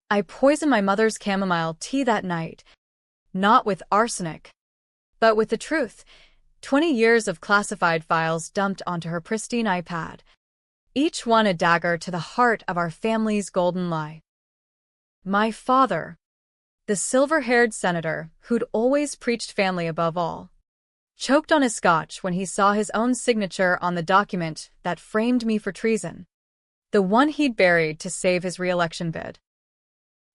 I poisoned my mother's chamomile tea that night, not with arsenic, but with the truth. 20 years of classified files dumped onto her pristine iPad, each one a dagger to the heart of our family's golden lie. My father, the silver-haired senator who'd always preached family above all, choked on his scotch when he saw his own signature on the document that framed me for treason, the one he'd buried to save his re-election bid.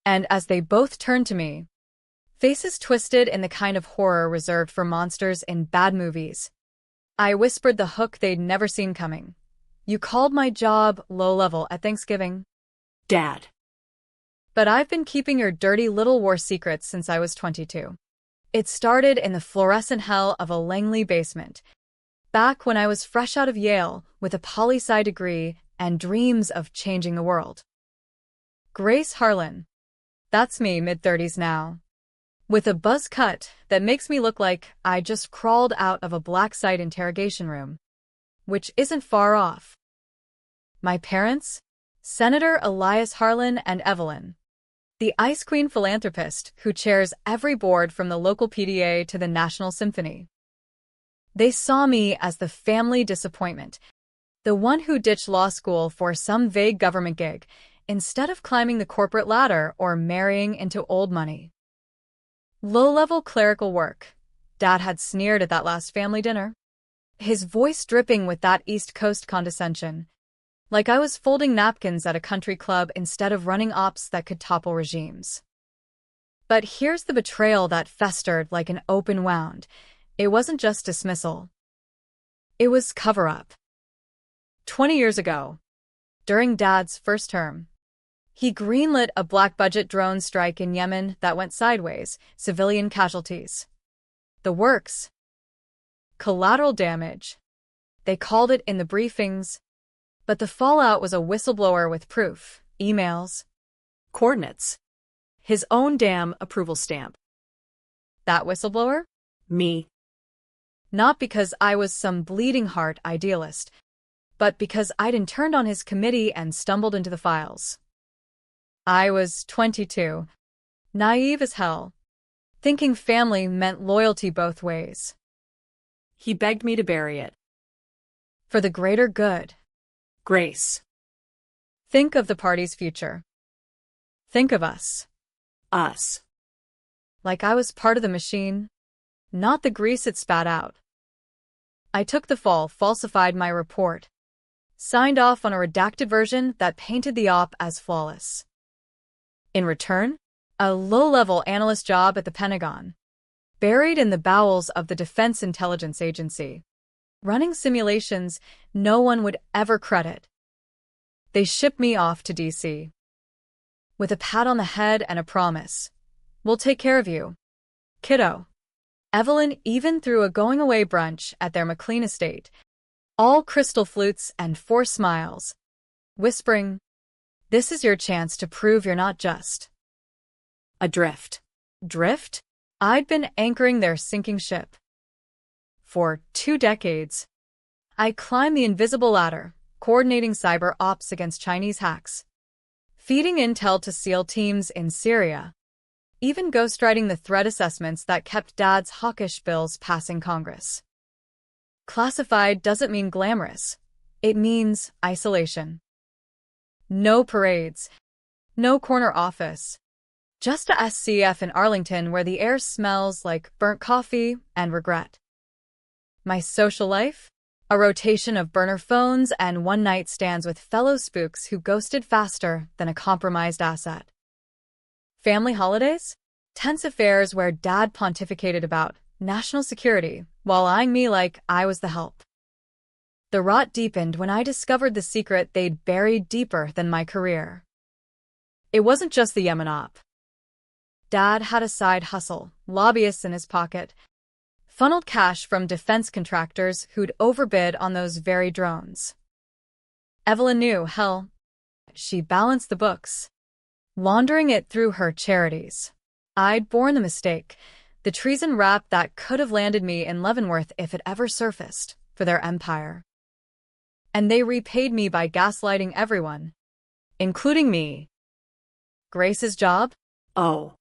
And as they both turned to me, faces twisted in the kind of horror reserved for monsters in bad movies, I whispered the hook they'd never seen coming. You called my job low-level at Thanksgiving, Dad. but I've been keeping your dirty little war secrets since I was 22. It started in the fluorescent hell of a Langley basement, back when I was fresh out of Yale with a poli-sci degree and dreams of changing the world. Grace Harlan. That's me, mid-30s now, with a buzz cut that makes me look like I just crawled out of a black site interrogation room, which isn't far off. My parents? Senator Elias Harlan and Evelyn, the Ice Queen philanthropist who chairs every board from the local PDA to the National Symphony. They saw me as the family disappointment, the one who ditched law school for some vague government gig instead of climbing the corporate ladder or marrying into old money. Low-level clerical work, Dad had sneered at that last family dinner, his voice dripping with that East Coast condescension, like I was folding napkins at a country club instead of running ops that could topple regimes. But here's the betrayal that festered like an open wound. It wasn't just dismissal. It was cover-up. 20 years ago, during Dad's first term, he greenlit a black-budget drone strike in Yemen that went sideways, civilian casualties. The works. Collateral damage. They called it in the briefings, but the fallout was a whistleblower with proof, emails, Coordinates. His own damn approval stamp. That whistleblower? Me. Not because I was some bleeding heart idealist, but because I'd interned on his committee and stumbled into the files. I was 22, naive as hell, thinking family meant loyalty both ways. He begged me to bury it. For the greater good. Grace. Think of the party's future. Think of us. Us. Like I was part of the machine, not the grease it spat out. I took the fall, falsified my report, signed off on a redacted version that painted the op as flawless. In return, a low-level analyst job at the Pentagon, buried in the bowels of the Defense Intelligence Agency, running simulations no one would ever credit. They shipped me off to D.C. with a pat on the head and a promise. We'll take care of you, kiddo. Evelyn even threw a going-away brunch at their McLean estate, all crystal flutes and 4 smiles, whispering, "This is your chance to prove you're not just adrift." Drift? I'd been anchoring their sinking ship. For 2 decades, I climbed the invisible ladder, coordinating cyber ops against Chinese hacks, feeding intel to SEAL teams in Syria, even ghostwriting the threat assessments that kept Dad's hawkish bills passing Congress. Classified doesn't mean glamorous. It means isolation. No parades. No corner office. Just a SCF in Arlington where the air smells like burnt coffee and regret. My social life? A rotation of burner phones and one-night stands with fellow spooks who ghosted faster than a compromised asset. Family holidays? Tense affairs where Dad pontificated about national security while eyeing me like I was the help. The rot deepened when I discovered the secret they'd buried deeper than my career. It wasn't just the Yemen op. Dad had a side hustle, lobbyists in his pocket, funneled cash from defense contractors who'd overbid on those very drones. Evelyn knew, hell, she balanced the books, laundering it through her charities. I'd borne the mistake, the treason rap that could have landed me in Leavenworth if it ever surfaced, for their empire. And they repaid me by gaslighting everyone, including me. Grace's job? Oh,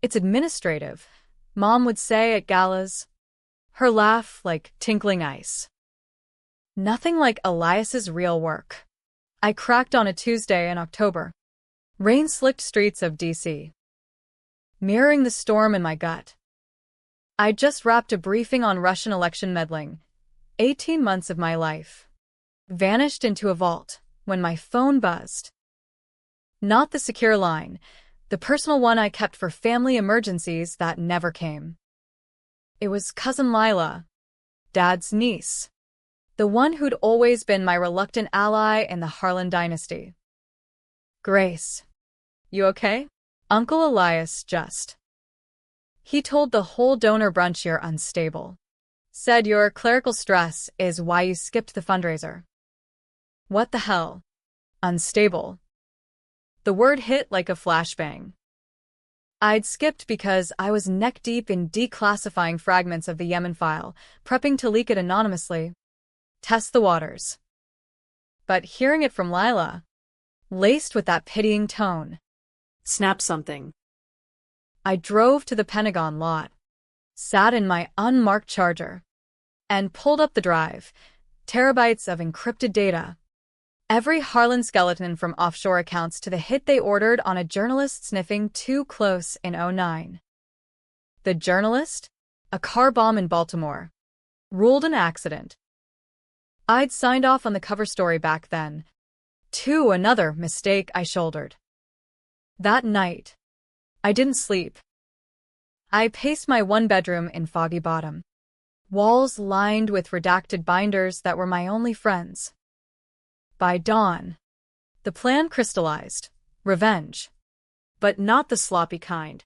It's administrative, Mom would say at galas. Her laugh like tinkling ice. Nothing like Elias's real work. I cracked on a Tuesday in October. Rain-slicked streets of D.C. Mirroring the storm in my gut. I'd just wrapped a briefing on Russian election meddling. 18 months of my life. Vanished into a vault when my phone buzzed. Not the secure line, the personal one I kept for family emergencies that never came. It was Cousin Lila, Dad's niece. The one who'd always been my reluctant ally in the Harlan dynasty. Grace. You okay? Uncle Elias just. He told the whole donor brunch you're unstable. Said your clerical stress is why you skipped the fundraiser. What the hell? Unstable. The word hit like a flashbang. I'd skipped because I was neck-deep in declassifying fragments of the Yemen file, prepping to leak it anonymously. Test the waters. But hearing it from Lila, laced with that pitying tone. snap something. I drove to the Pentagon lot, sat in my unmarked Charger, and pulled up the drive, terabytes of encrypted data. Every Harlan skeleton from offshore accounts to the hit they ordered on a journalist sniffing too close in '09. The journalist, a car bomb in Baltimore, ruled an accident. I'd signed off on the cover story back then. Another mistake I shouldered. That night, I didn't sleep. I paced my one-bedroom in Foggy Bottom. Walls lined with redacted binders that were my only friends. By dawn, the plan crystallized. Revenge. But not the sloppy kind.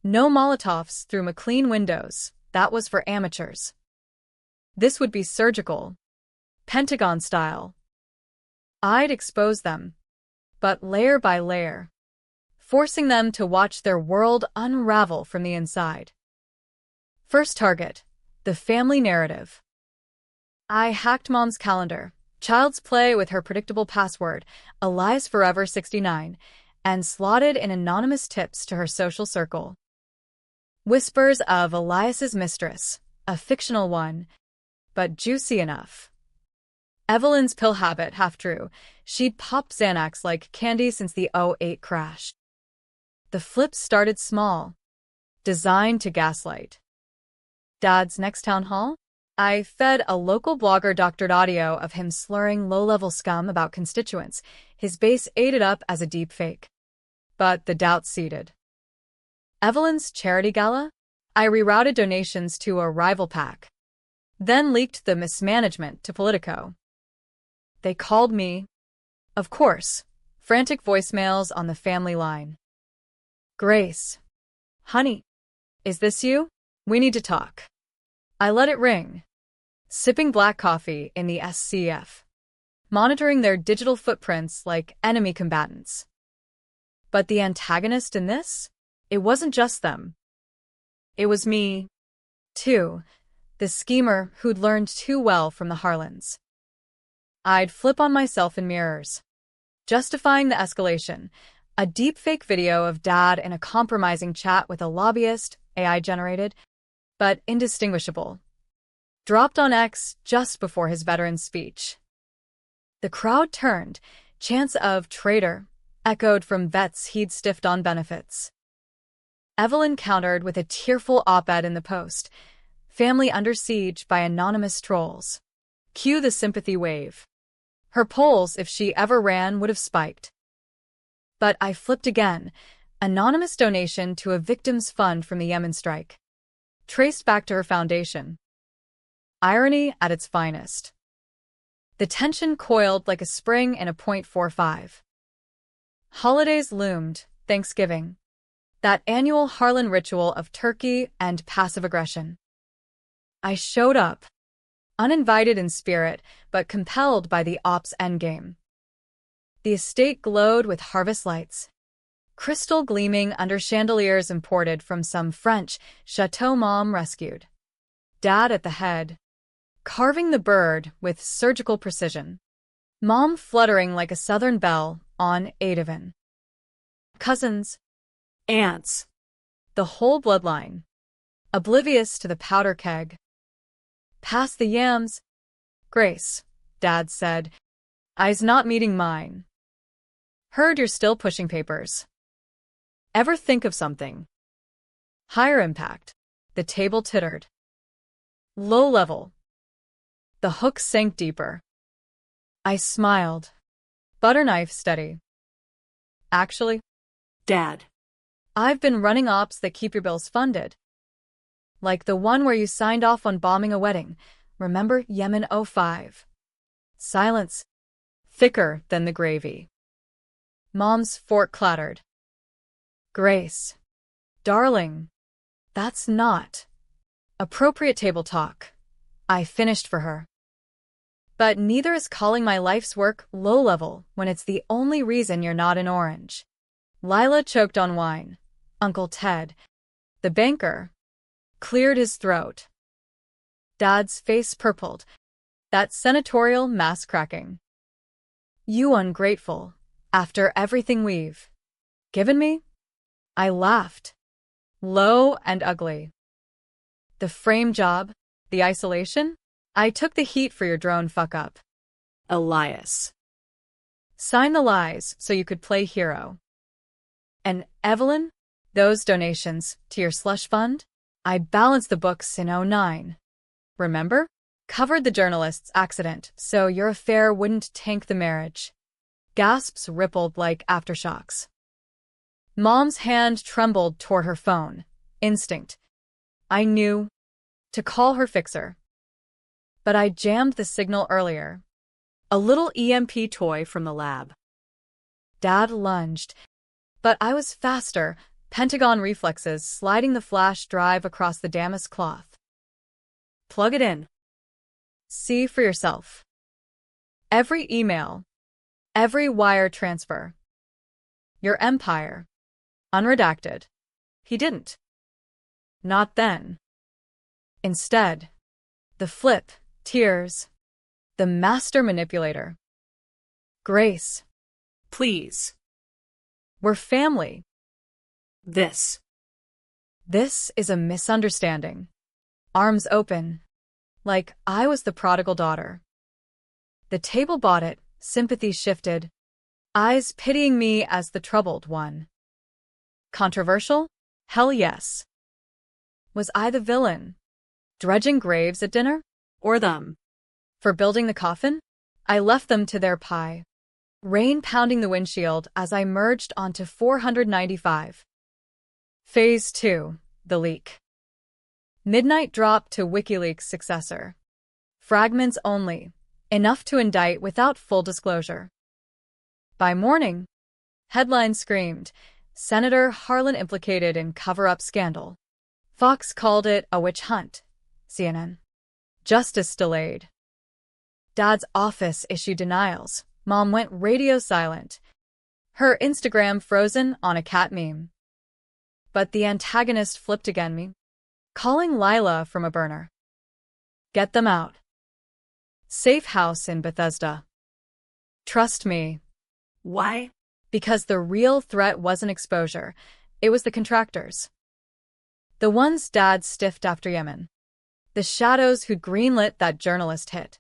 No Molotovs through McLean windows. That was for amateurs. This would be surgical. Pentagon style. I'd expose them, but layer by layer, forcing them to watch their world unravel from the inside. First target, the family narrative. I hacked Mom's calendar, Child's Play with her predictable password, Elias Forever 69, and slotted in anonymous tips to her social circle. Whispers of Elias's mistress, a fictional one, but juicy enough. Evelyn's pill habit, half true. She'd popped Xanax like candy since the '08 crash. The flips started small, designed to gaslight. Dad's next town hall? I fed a local blogger doctored audio of him slurring low-level scum about constituents. His base ate it up as a deep fake. But the doubt seeded. Evelyn's charity gala? I rerouted donations to a rival PAC. Then leaked the mismanagement to Politico. They called me. Of course, frantic voicemails on the family line. Grace. Honey. Is this you? We need to talk. I let it ring. Sipping black coffee in the SCF. Monitoring their digital footprints like enemy combatants. But the antagonist in this? It wasn't just them. It was me, too, the schemer who'd learned too well from the Harlans. I'd flip on myself in mirrors. Justifying the escalation, a deepfake video of Dad in a compromising chat with a lobbyist, AI-generated, but indistinguishable. Dropped on X just before his veteran speech. The crowd turned, chants of traitor echoed from vets he'd stiffed on benefits. Evelyn countered with a tearful op-ed in the Post. Family under siege by anonymous trolls. Cue the sympathy wave. Her polls, if she ever ran, would have spiked. But I flipped again. Anonymous donation to a victims' fund from the Yemen strike. Traced back to her foundation. Irony at its finest. The tension coiled like a spring in a .45. Holidays loomed. Thanksgiving. That annual Harlan ritual of turkey and passive aggression. I showed up. Uninvited in spirit, but compelled by the ops endgame. The estate glowed with harvest lights. Crystal gleaming under chandeliers imported from some French chateau Mom rescued. Dad at the head, carving the bird with surgical precision. Mom fluttering like a southern belle on Eidavon. cousins, aunts, the whole bloodline, oblivious to the powder keg. Pass the yams, Grace, Dad said, eyes not meeting mine. Heard you're still pushing papers. Ever think of something higher impact? The table tittered. Low level. The hook sank deeper. I smiled. Butter knife steady. Actually, Dad, I've been running ops that keep your bills funded. Like the one where you signed off on bombing a wedding. Remember Yemen '05? Silence. Thicker than the gravy. Mom's fork clattered. Grace. Darling. That's not appropriate table talk. I finished for her. But neither is calling my life's work low level when it's the only reason you're not in Orange. Lila choked on wine. Uncle Ted, the banker, cleared his throat. Dad's face purpled. That senatorial mass cracking. You ungrateful, after everything we've given me? I laughed. Low and ugly. The frame job, the isolation? I took the heat for your drone fuck-up. Elias. Sign the lies so you could play hero. And Evelyn, those donations to your slush fund? I balanced the books in '09. Remember? Covered the journalist's accident so your affair wouldn't tank the marriage. Gasps rippled like aftershocks. Mom's hand trembled toward her phone. Instinct. I knew to call her fixer. But I jammed the signal earlier. A little EMP toy from the lab. Dad lunged. But I was faster, Pentagon reflexes sliding the flash drive across the damask cloth. Plug it in. See for yourself. Every email. Every wire transfer. Your empire. Unredacted. He didn't. Not then. Instead, the flip, tears, the master manipulator. Grace. Please. We're family. This is a misunderstanding. Arms open, like I was the prodigal daughter. The table bought it, sympathy shifted, eyes pitying me as the troubled one. Controversial? Hell yes. Was I the villain? Dredging graves at dinner? or them. For building the coffin? I left them to their pie. Rain pounding the windshield as I merged onto 495. Phase 2, the leak. Midnight drop to WikiLeaks' successor. Fragments only, enough to indict without full disclosure. By morning, headlines screamed, Senator Harlan implicated in cover-up scandal. Fox called it a witch hunt. CNN. Justice delayed. Dad's office issued denials. Mom went radio silent. Her Instagram frozen on a cat meme. But the antagonist flipped again me, calling Lila from a burner. Get them out. Safe house in Bethesda. Trust me. Why? Because the real threat wasn't exposure. It was the contractors. The ones Dad stiffed after Yemen. The shadows who'd greenlit that journalist hit.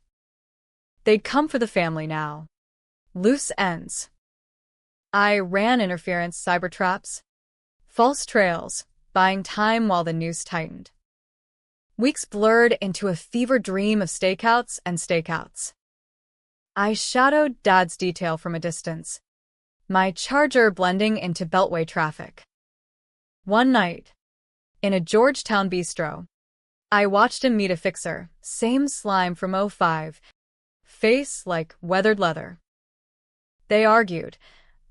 They'd come for the family now. Loose ends. I ran interference cyber traps. False trails, buying time while the noose tightened. Weeks blurred into a fever dream of stakeouts and stakeouts. I shadowed Dad's detail from a distance, my charger blending into beltway traffic. One night, in a Georgetown bistro, I watched him meet a fixer, same slime from '05, face like weathered leather. They argued.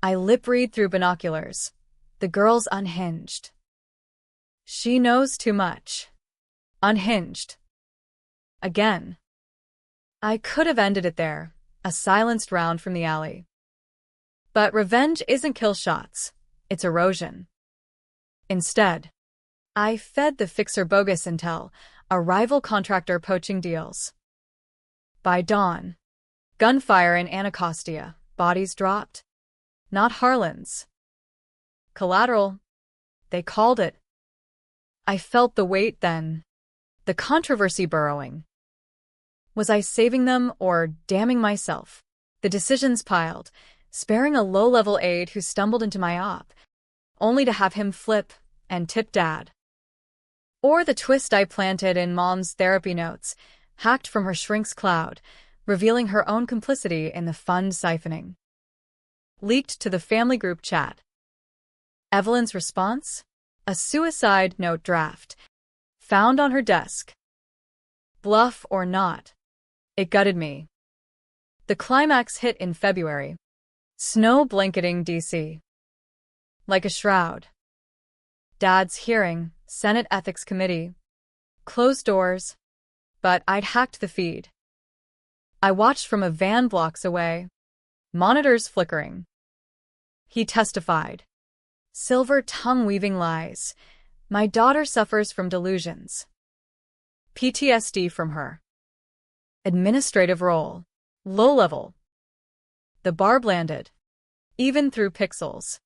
I lip-read through binoculars. The girl's unhinged. She knows too much. Unhinged. Again. I could have ended it there, a silenced round from the alley. But revenge isn't kill shots, it's erosion. Instead, I fed the fixer bogus intel, a rival contractor poaching deals. By dawn, gunfire in Anacostia, bodies dropped. Not Harlan's. Collateral. They called it. I felt the weight then. The controversy burrowing. Was I saving them or damning myself? The decisions piled, sparing a low-level aide who stumbled into my op, only to have him flip and tip Dad. Or the twist I planted in Mom's therapy notes, hacked from her shrink's cloud, revealing her own complicity in the fund siphoning. Leaked to the family group chat. Evelyn's response? A suicide note draft. Found on her desk. Bluff or not, it gutted me. The climax hit in February. Snow blanketing D.C. like a shroud. Dad's hearing, Senate Ethics Committee. Closed doors. But I'd hacked the feed. I watched from a van blocks away. Monitors flickering. He testified. Silver tongue-weaving lies. My daughter suffers from delusions. PTSD from her. Administrative role. Low level. The barb landed. Even through pixels.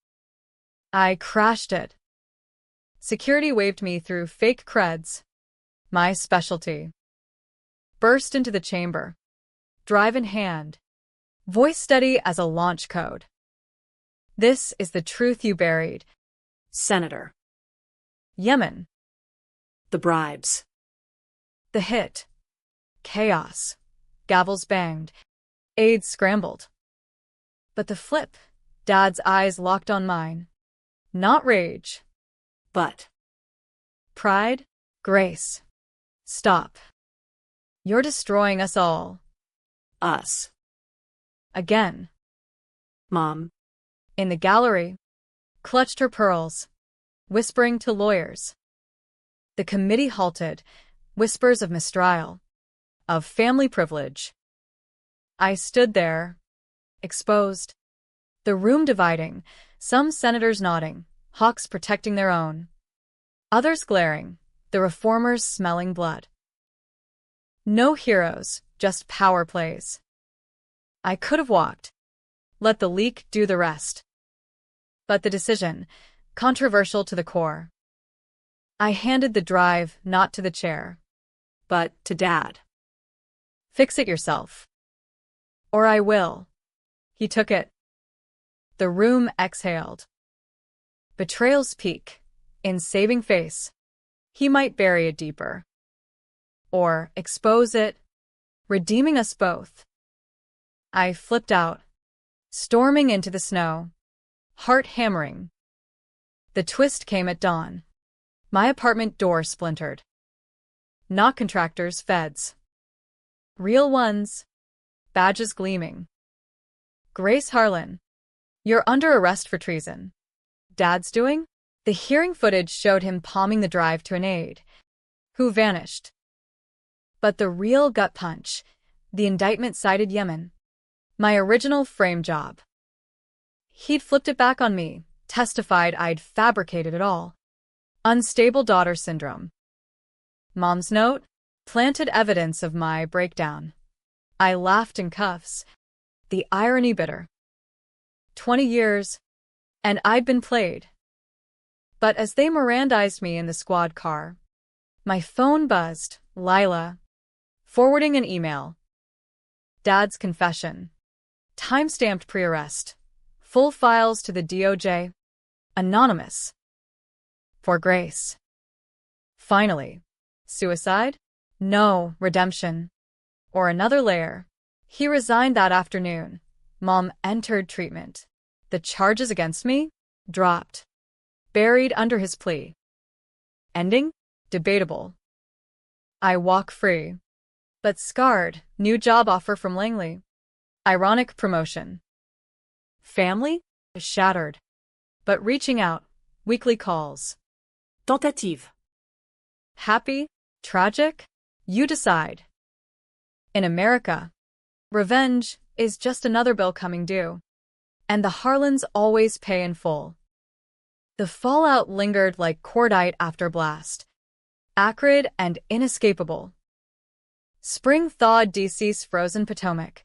I crashed it. Security waved me through fake creds. My specialty. Burst into the chamber. Drive in hand. Voice steady as a launch code. This is the truth you buried. Senator. Yemen. The bribes. The hit. Chaos. Gavels banged. Aides scrambled. But the flip. Dad's eyes locked on mine. Not rage. But. Pride. Grace. Stop. You're destroying us all. Us. Again. Mom. In the gallery. Clutched her pearls. Whispering to lawyers. The committee halted. Whispers of mistrial. Of family privilege. I stood there. Exposed. The room dividing. Some senators nodding. Hawks protecting their own. Others glaring. The reformers smelling blood. No heroes, just power plays. I could have walked. Let the leak do the rest. But the decision, controversial to the core. I handed the drive not to the chair, but to Dad. Fix it yourself. Or I will. He took it. The room exhaled. Betrayal's peak. In saving face. He might bury it deeper. Or expose it, redeeming us both. I flipped out, storming into the snow, heart hammering. The twist came at dawn. My apartment door splintered. Not contractors, feds. Real ones, badges gleaming. Grace Harlan, you're under arrest for treason. Dad's doing? The hearing footage showed him palming the drive to an aide, who vanished. But the real gut punch, the indictment cited Yemen. My original frame job. He'd flipped it back on me, testified I'd fabricated it all. Unstable daughter syndrome. Mom's note? Planted evidence of my breakdown. I laughed in cuffs. The irony bitter. 20 years, and I'd been played. But as they Mirandized me in the squad car, my phone buzzed. Lila. Forwarding an email. Dad's confession. Time-stamped pre-arrest. Full files to the DOJ. Anonymous. For Grace. Finally. Suicide? No, redemption. Or another layer. He resigned that afternoon. Mom entered treatment. The charges against me? Dropped. Buried under his plea. Ending? Debatable. I walk free. But scarred, new job offer from Langley. Ironic promotion. Family? Shattered. But reaching out, weekly calls. Tentative. Happy? Tragic? You decide. In America, revenge is just another bill coming due. And the Harlans always pay in full. The fallout lingered like cordite after blast. Acrid and inescapable. Spring thawed DC's frozen Potomac.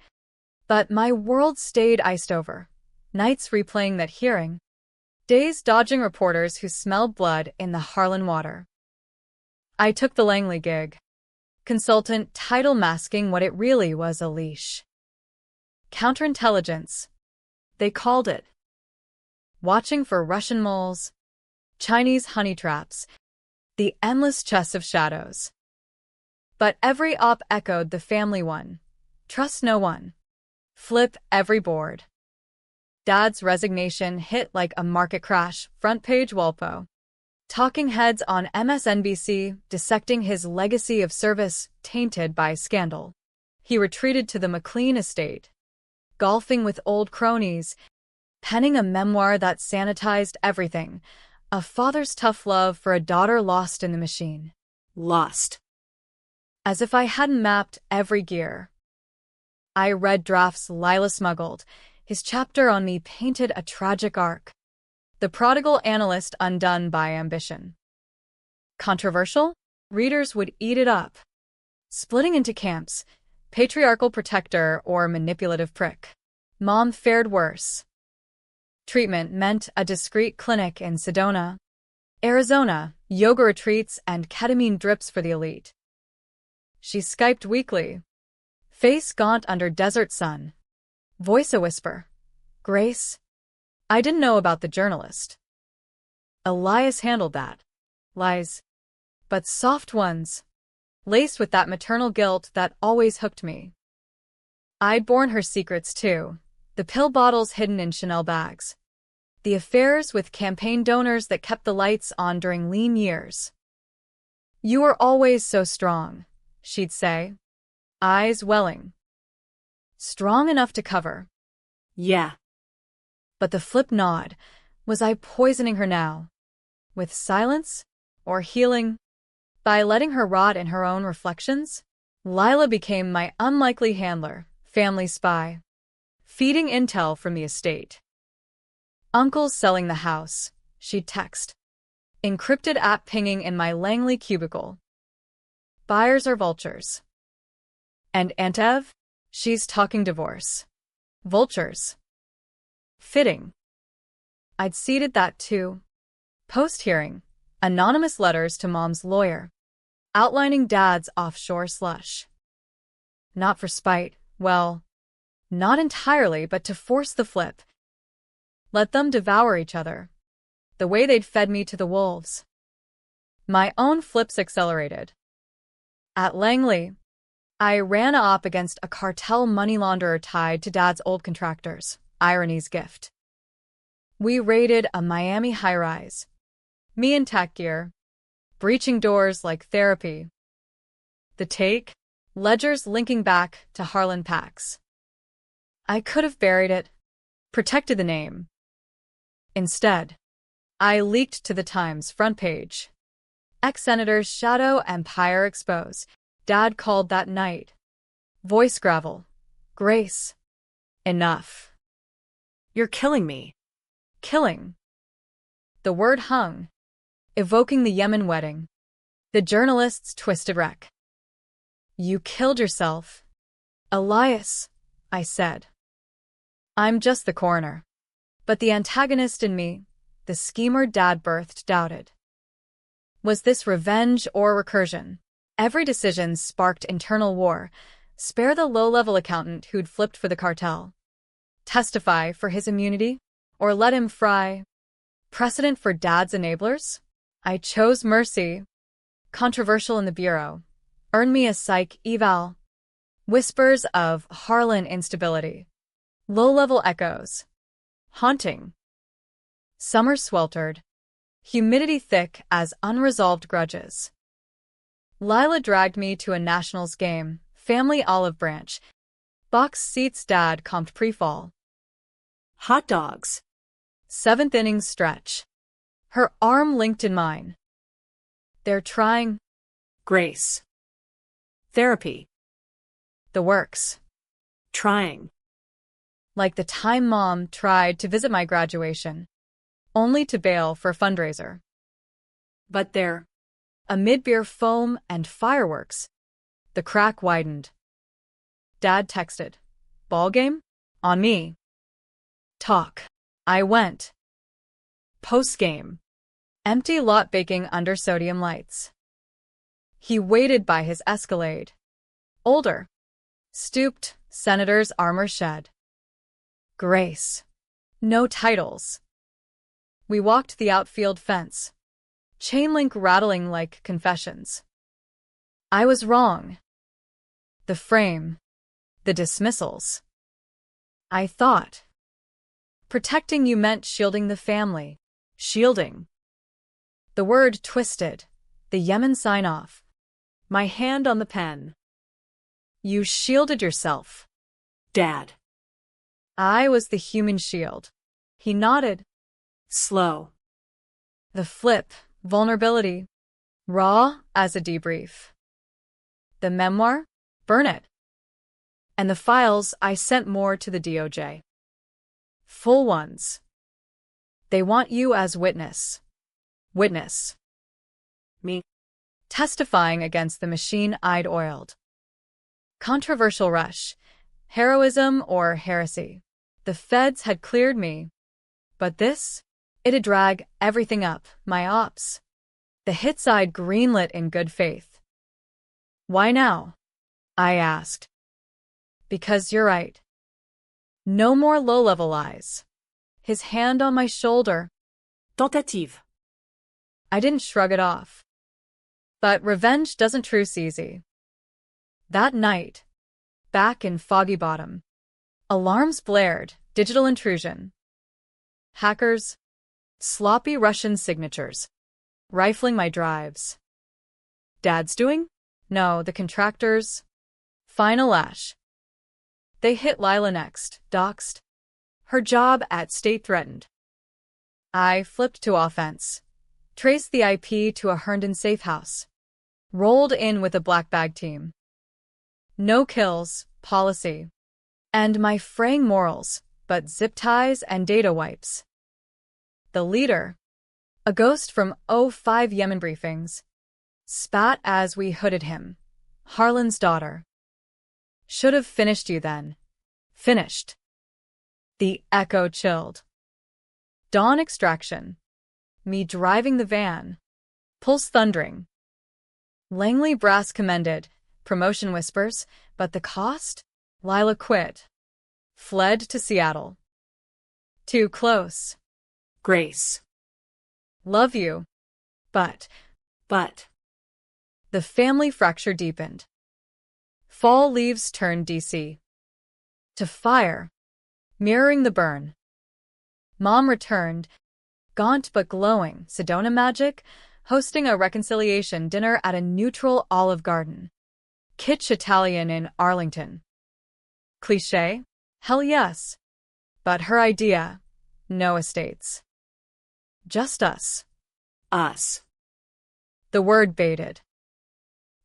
But my world stayed iced over. Nights replaying that hearing. Days dodging reporters who smelled blood in the Harlan water. I took the Langley gig. Consultant title masking what it really was, a leash. Counterintelligence, they called it. Watching for Russian moles, Chinese honey traps, the endless chess of shadows. But every op echoed the family one. Trust no one. Flip every board. Dad's resignation hit like a market crash, front page Walpo. Talking heads on MSNBC dissecting his legacy of service tainted by scandal. He retreated to the McLean estate, golfing with old cronies, penning a memoir that sanitized everything, a father's tough love for a daughter lost in the machine. Lost. As if I hadn't mapped every gear. I read drafts Lila smuggled. His chapter on me painted a tragic arc. The prodigal analyst undone by ambition. Controversial? Readers would eat it up. Splitting into camps, patriarchal protector or manipulative prick. Mom fared worse. Treatment meant a discreet clinic in Sedona, Arizona, yoga retreats and ketamine drips for the elite. She Skyped weekly. Face gaunt under desert sun. Voice a whisper. Grace? I didn't know about the journalist. Elias handled that. Lies. But soft ones. Laced with that maternal guilt that always hooked me. I'd borne her secrets too. The pill bottles hidden in Chanel bags. The affairs with campaign donors that kept the lights on during lean years. You were always so strong, she'd say. Eyes welling. Strong enough to cover. Yeah. But the flip nod, was I poisoning her now? With silence? Or healing? By letting her rot in her own reflections? Lila became my unlikely handler, family spy. Feeding intel from the estate. Uncle's selling the house, she'd text. Encrypted app pinging in my Langley cubicle. Buyers are vultures. And Aunt Ev? She's talking divorce. Vultures. Fitting. I'd seeded that too. Post-hearing, anonymous letters to Mom's lawyer, outlining Dad's offshore slush. Not for spite, well, not entirely, but to force the flip. Let them devour each other, the way they'd fed me to the wolves. My own flips accelerated. At Langley, I ran op against a cartel money launderer tied to Dad's old contractors. Irony's gift. We raided a Miami high-rise. Me in tack gear. Breaching doors like therapy. The take? Ledgers linking back to Harlan Pax. I could have buried it. Protected the name. Instead, I leaked to the Times front page. Ex-Senator's shadow empire expose. Dad called that night. Voice gravel. Grace. Enough. You're killing me. Killing. The word hung, evoking the Yemen wedding. The journalist's twisted wreck. You killed yourself. Elias, I said. I'm just the coroner. But the antagonist in me, the schemer Dad birthed, doubted. Was this revenge or recursion? Every decision sparked internal war. Spare the low-level accountant who'd flipped for the cartel. Testify for his immunity? Or let him fry? Precedent for Dad's enablers? I chose mercy. Controversial in the Bureau. Earn me a psych eval. Whispers of Harlan instability. Low-level echoes. Haunting. Summer sweltered. Humidity thick as unresolved grudges. Lila dragged me to a Nationals game, family olive branch. Box seats Dad comped pre-fall. Hot dogs. Seventh inning stretch. Her arm linked in mine. They're trying. Grace. Therapy. The works. Trying. Like the time Mom tried to visit my graduation, only to bail for a fundraiser. But there. Amid beer foam and fireworks, the crack widened. Dad texted, "Ball game? On me." Talk. I went. Post-game. Empty lot baking under sodium lights. He waited by his Escalade. Older. Stooped, senator's armor shed. Grace. No titles. We walked the outfield fence. Chain link rattling like confessions. I was wrong. The frame. The dismissals. I thought. Protecting you meant shielding the family. Shielding. The word twisted. The Yemen sign-off. My hand on the pen. You shielded yourself. Dad. I was the human shield. He nodded. Slow. The flip. Vulnerability. Raw as a debrief. The memoir? Burn it. And the files I sent more to the DOJ. Full ones. They want you as witness. Witness. Me. Testifying against the machine I'd oiled. Controversial rush. Heroism or heresy. The feds had cleared me. But this? It'd drag everything up, my ops. The hits I'd greenlit in good faith. Why now? I asked. Because you're right. No more low-level lies. His hand on my shoulder. Tentative. I didn't shrug it off. But revenge doesn't truce easy. That night, back in Foggy Bottom, alarms blared, digital intrusion. Hackers, sloppy Russian signatures, rifling my drives. Dad's doing? No, the contractors. Final lash. They hit Lila next, doxed. Her job at state threatened. I flipped to offense. Traced the IP to a Herndon safe house. Rolled in with a black bag team. No kills, policy. And my fraying morals, but zip ties and data wipes. The leader, a ghost from '05 Yemen briefings, spat as we hooded him. Harlan's daughter. Should have finished you then. Finished. The echo chilled. Dawn extraction. Me driving the van. Pulse thundering. Langley brass commended. Promotion whispers. But the cost? Lila quit. Fled to Seattle. Too close. Grace. Love you. But. The family fracture deepened. Fall leaves turned DC. To fire. Mirroring the burn. Mom returned, gaunt but glowing, Sedona magic, hosting a reconciliation dinner at a neutral Olive Garden. Kitsch Italian in Arlington. Cliché? Hell yes. But her idea, no estates. Just us. Us. The word baited.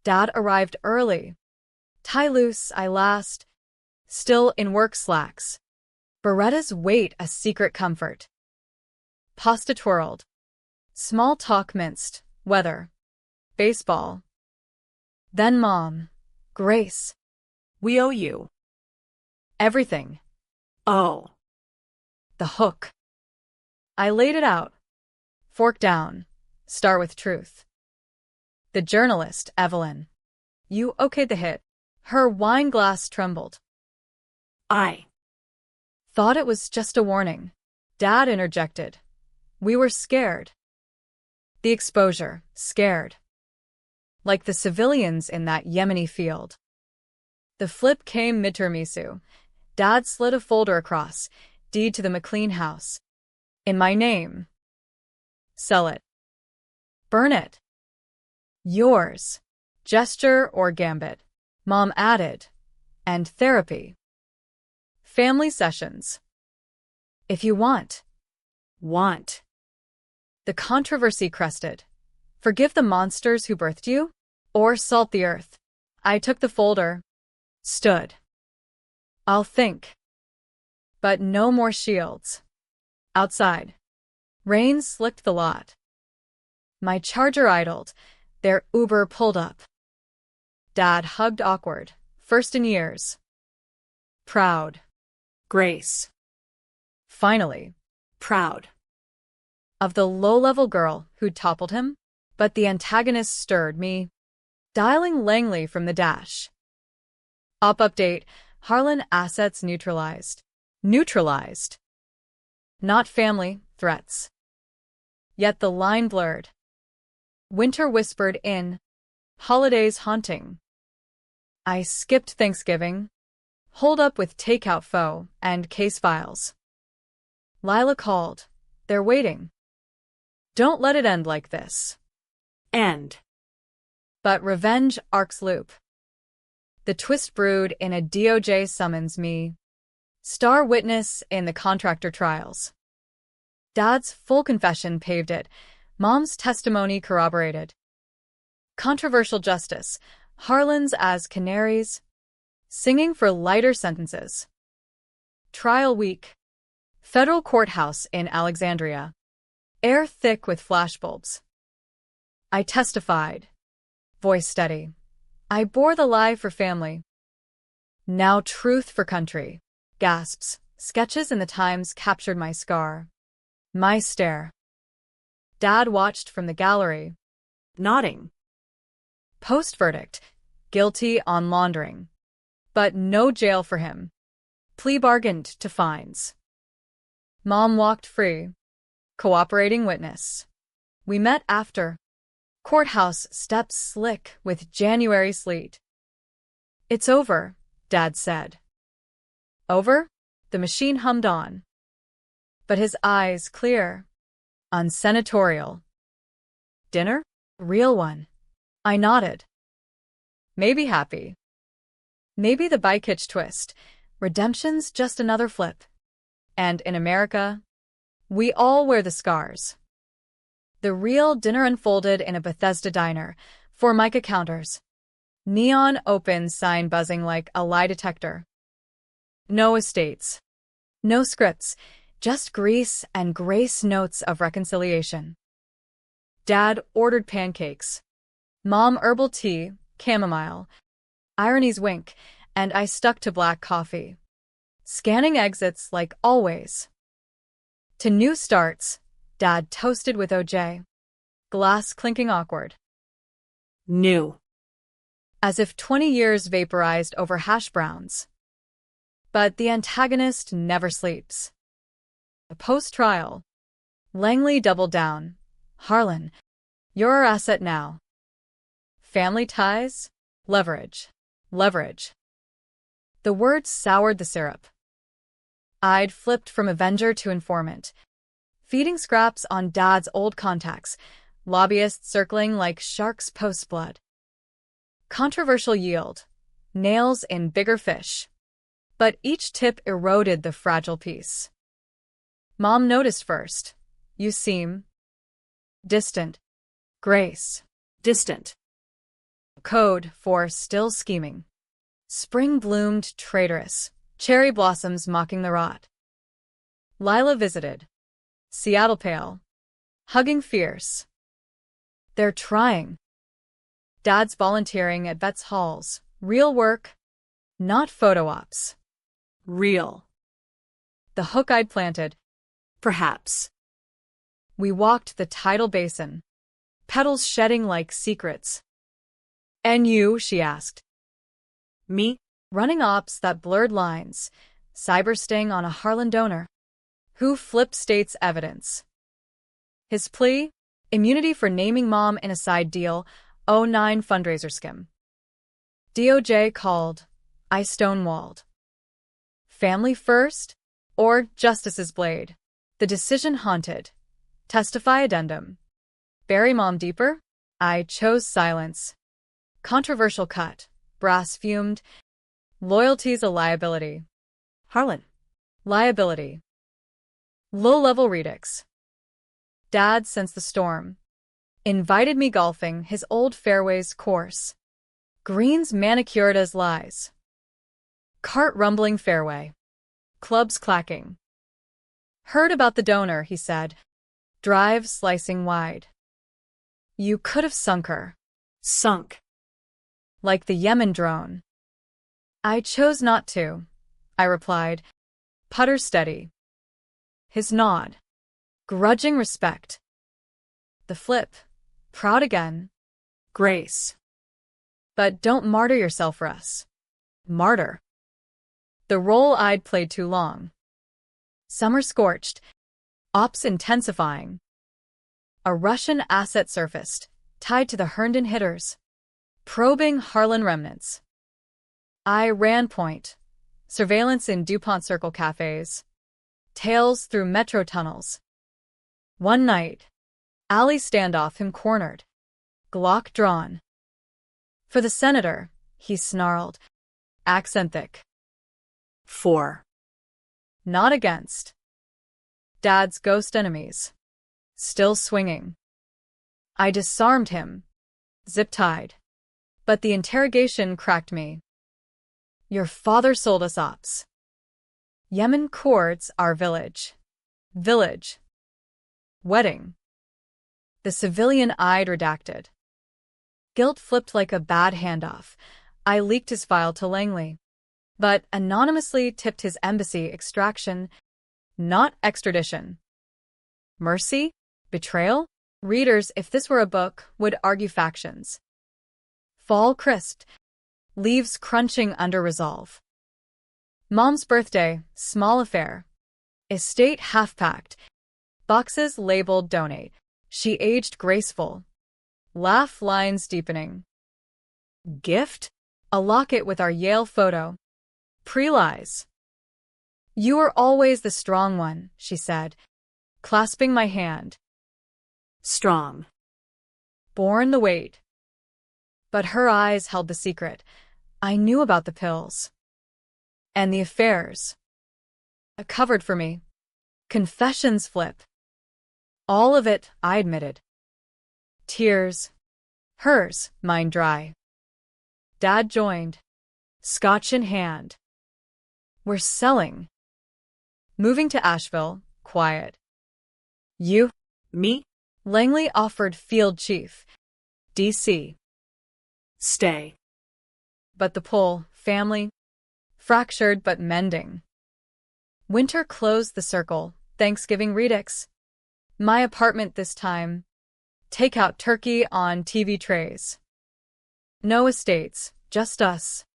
Dad arrived early. Tie loose, I last. Still in work slacks. Beretta's weight a secret comfort. Pasta twirled. Small talk minced. Weather. Baseball. Then Mom. Grace. We owe you. Everything. Oh. The hook. I laid it out. Fork down. Start with truth. The journalist, Evelyn. You okayed the hit. Her wine glass trembled. I thought it was just a warning. Dad interjected. We were scared. The exposure, scared. Like the civilians in that Yemeni field. The flip came mid-termisu. Dad slid a folder across, deed to the McLean house. In my name. Sell it. Burn it. Yours. Gesture or gambit. Mom added. And therapy. Family sessions. If you want. Want. The controversy crested. Forgive the monsters who birthed you? Or salt the earth? I took the folder. Stood. I'll think. But no more shields. Outside. Rain slicked the lot. My Charger idled. Their Uber pulled up. Dad hugged awkward. First in years. Proud. Grace. Finally. Proud. of the low-level girl who'd toppled him, but the antagonist stirred me. Dialing Langley from the dash. Update. Harlan assets neutralized. Neutralized. Not family threats. Yet the line blurred. Winter whispered in. Holidays haunting. I skipped Thanksgiving. Holed up with takeout foe and case files. Lila called. They're waiting. Don't let it end like this. End. But revenge arcs loop. The twist brewed in a DOJ summons me. Star witness in the contractor trials. Dad's full confession paved it. Mom's testimony corroborated. Controversial justice. Harlan's as canaries. Singing for lighter sentences. Trial week. Federal courthouse in Alexandria. Air thick with flashbulbs. I testified. Voice steady. I bore the lie for family. Now truth for country. Gasps. Sketches in the Times captured my scar. My stare. Dad watched from the gallery. Nodding. Post-verdict. Guilty on laundering. But no jail for him. Plea bargained to fines. Mom walked free. Cooperating witness. We met after. Courthouse steps slick with January sleet. It's over, Dad said. Over? The machine hummed on. But his eyes clear. Unsenatorial. Dinner? Real one. I nodded. Maybe happy. Maybe the bike hitch twist. Redemption's just another flip. And in America, we all wear the scars. The real dinner unfolded in a Bethesda diner. Formica counters. Neon open sign buzzing like a lie detector. No estates. No scripts. Just grease and grace notes of reconciliation. Dad ordered pancakes. Mom herbal tea, chamomile. Irony's wink, and I stuck to black coffee. Scanning exits like always. To new starts, Dad toasted with OJ. Glass clinking awkward. New. As if 20 years vaporized over hash browns. But the antagonist never sleeps. Post-trial. Langley doubled down. Harlan, you're our asset now. Family ties? Leverage. Leverage. The words soured the syrup. I'd flipped from avenger to informant. Feeding scraps on Dad's old contacts, lobbyists circling like sharks post-blood. Controversial yield. Nails in bigger fish. But each tip eroded the fragile piece. Mom noticed first. You seem distant. Grace. Distant. Code for still scheming. Spring bloomed traitorous. Cherry blossoms mocking the rot. Lila visited. Seattle pale. Hugging fierce. They're trying. Dad's volunteering at vets' halls. Real work. Not photo ops. Real. The hook I'd planted. Perhaps. We walked the tidal basin. Petals shedding like secrets. And you, she asked. Me? Running ops that blurred lines. Cyber sting on a Harlan donor. Who flipped state's evidence. His plea? Immunity for naming Mom in a side deal. '09 fundraiser skim. DOJ called. I stonewalled. Family first? Or justice's blade? The decision haunted. Testify addendum. Bury Mom deeper? I chose silence. Controversial cut. Brass fumed. Loyalty's a liability. Harlan. Liability. Low-level redux. Dad sensed the storm. Invited me golfing his old fairways course. Greens manicured as lies. Cart rumbling fairway. Clubs clacking. Heard about the donor, he said. Drive slicing wide. You could have sunk her. Sunk. Like the Yemen drone. I chose not to, I replied. Putter steady. His nod. Grudging respect. The flip. Proud again. Grace. But don't martyr yourself for us. Martyr. The role I'd played too long. Summer scorched. Ops intensifying. A Russian asset surfaced, tied to the Herndon hitters. Probing Harlan remnants. I ran point. Surveillance in DuPont Circle cafes. Tails through metro tunnels. One night, alley standoff him cornered. Glock drawn. For the senator, he snarled. Accent thick. 4. Not against. Dad's ghost enemies. Still swinging. I disarmed him. Zip-tied. But the interrogation cracked me. Your father sold us ops. Yemen courts our village. Village. Wedding. The civilian-eyed redacted. Guilt flipped like a bad handoff. I leaked his file to Langley, but anonymously tipped his embassy extraction, not extradition. Mercy? Betrayal? Readers, if this were a book, would argue factions. Fall crisped. Leaves crunching under resolve. Mom's birthday, small affair. Estate half-packed. Boxes labeled donate. She aged graceful. Laugh lines deepening. Gift? A locket with our Yale photo. Pre-lies. You were always the strong one, she said, clasping my hand. Strong. Borne the weight. But her eyes held the secret. I knew about the pills. And the affairs. Covered for me. Confessions flip. All of it, I admitted. Tears. Hers, mine dry. Dad joined. Scotch in hand. We're selling. Moving to Asheville, quiet. You? Me? Langley offered field chief. D.C. Stay. But the pull, family. Fractured but mending. Winter closed the circle, Thanksgiving redux. My apartment this time. Take-out turkey on TV trays. No estates, just us.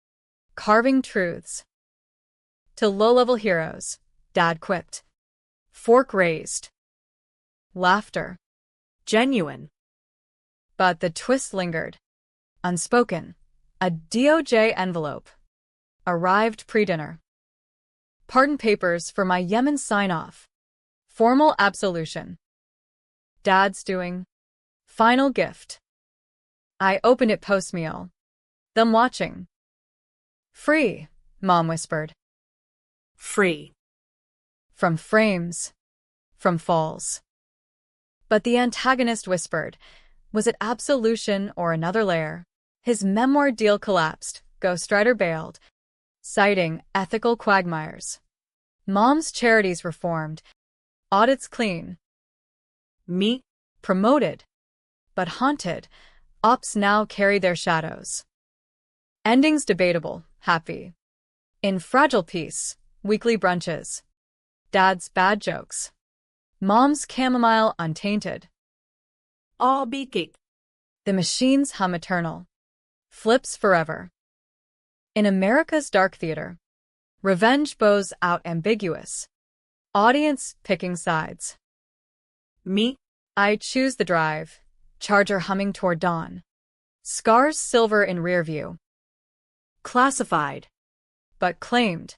Carving truths. To low-level heroes, Dad quipped. Fork raised. Laughter. Genuine. But the twist lingered. Unspoken. A DOJ envelope. Arrived pre-dinner. Pardon papers for my Yemen sign-off. Formal absolution. Dad's doing. Final gift. I opened it post-meal. Them watching. Free, Mom whispered. Free. From frames. From falls. But the antagonist whispered. Was it absolution or another layer? His memoir deal collapsed. Ghostwriter bailed. Citing ethical quagmires. Mom's charities reformed. Audits clean. Me? Promoted. But haunted. Ops now carry their shadows. Endings debatable, happy. In fragile peace, weekly brunches. Dad's bad jokes. Mom's chamomile untainted. All beating. The machines hum eternal. Flips forever. In America's dark theater. Revenge bows out ambiguous. Audience picking sides. Me? I choose the drive. Charger humming toward dawn. Scars silver in rear view. Classified. But claimed.